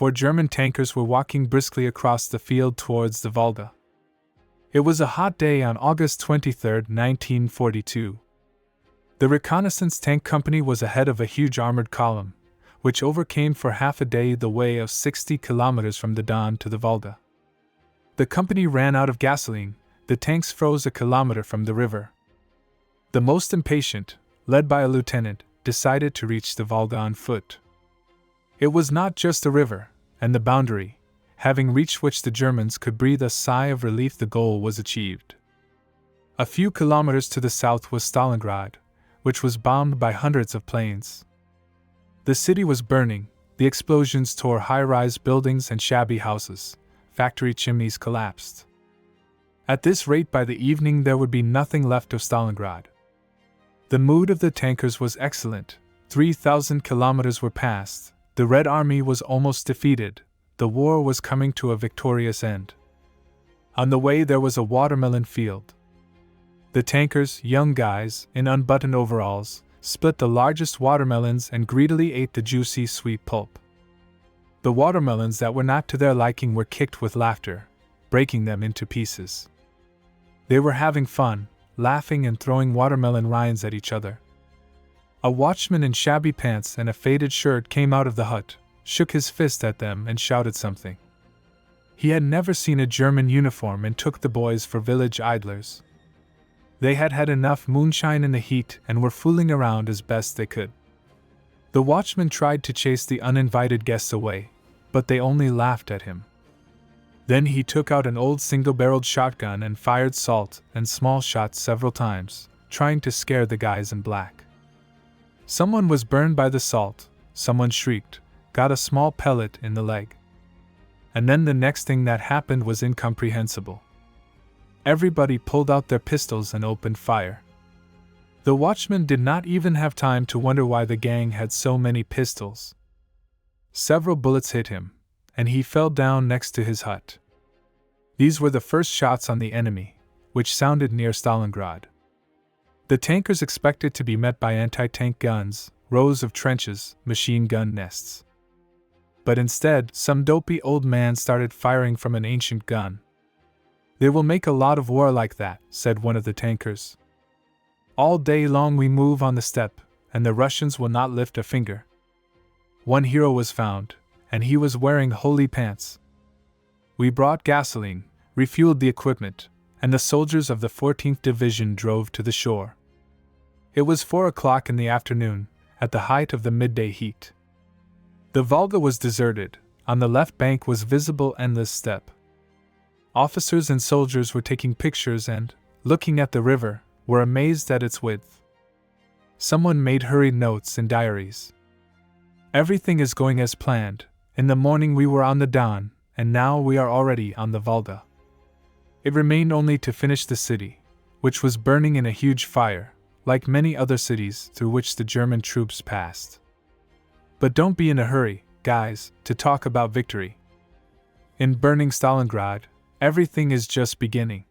4 German tankers were walking briskly across the field towards the Volga. It was a hot day on August 23, 1942. The reconnaissance tank company was ahead of a huge armored column, which overcame for half a day the way of 60 kilometers from the Don to the Volga. The company ran out of gasoline, the tanks froze a kilometer from the river. The most impatient, led by a lieutenant, decided to reach the Volga on foot. It was not just a river, and the boundary, having reached which the Germans could breathe a sigh of relief, the goal was achieved. A few kilometers to the south was Stalingrad, which was bombed by hundreds of planes. The city was burning, the explosions tore high-rise buildings and shabby houses, factory chimneys collapsed. At this rate, by the evening there would be nothing left of Stalingrad. The mood of the tankers was excellent. 3,000 kilometers were passed, the Red Army was almost defeated, the war was coming to a victorious end. On the way there was a watermelon field. The tankers, young guys, in unbuttoned overalls, split the largest watermelons and greedily ate the juicy, sweet pulp. The watermelons that were not to their liking were kicked with laughter, breaking them into pieces. They were having fun, laughing and throwing watermelon rinds at each other. A watchman in shabby pants and a faded shirt came out of the hut, shook his fist at them and shouted something. He had never seen a German uniform and took the boys for village idlers. They had had enough moonshine in the heat and were fooling around as best they could. The watchman tried to chase the uninvited guests away, but they only laughed at him. Then he took out an old single-barreled shotgun and fired salt and small shots several times, trying to scare the guys in black. Someone was burned by the salt, someone shrieked, got a small pellet in the leg. And then the next thing that happened was incomprehensible. Everybody pulled out their pistols and opened fire. The watchman did not even have time to wonder why the gang had so many pistols. Several bullets hit him, and he fell down next to his hut. These were the first shots on the enemy, which sounded near Stalingrad. The tankers expected to be met by anti-tank guns, rows of trenches, machine gun nests. But instead, some dopey old man started firing from an ancient gun. "They will make a lot of war like that," said one of the tankers. "All day long we move on the steppe, and the Russians will not lift a finger." One hero was found, and he was wearing holy pants. We brought gasoline, refueled the equipment, and the soldiers of the 14th Division drove to the shore. It was 4 o'clock in the afternoon, at the height of the midday heat. The Volga was deserted, on the left bank was visible endless steppe. Officers and soldiers were taking pictures and, looking at the river, were amazed at its width. Someone made hurried notes in diaries. "Everything is going as planned. In the morning we were on the Don, and now we are already on the Volga." It remained only to finish the city, which was burning in a huge fire, like many other cities through which the German troops passed. But don't be in a hurry, guys, to talk about victory. In burning Stalingrad, everything is just beginning.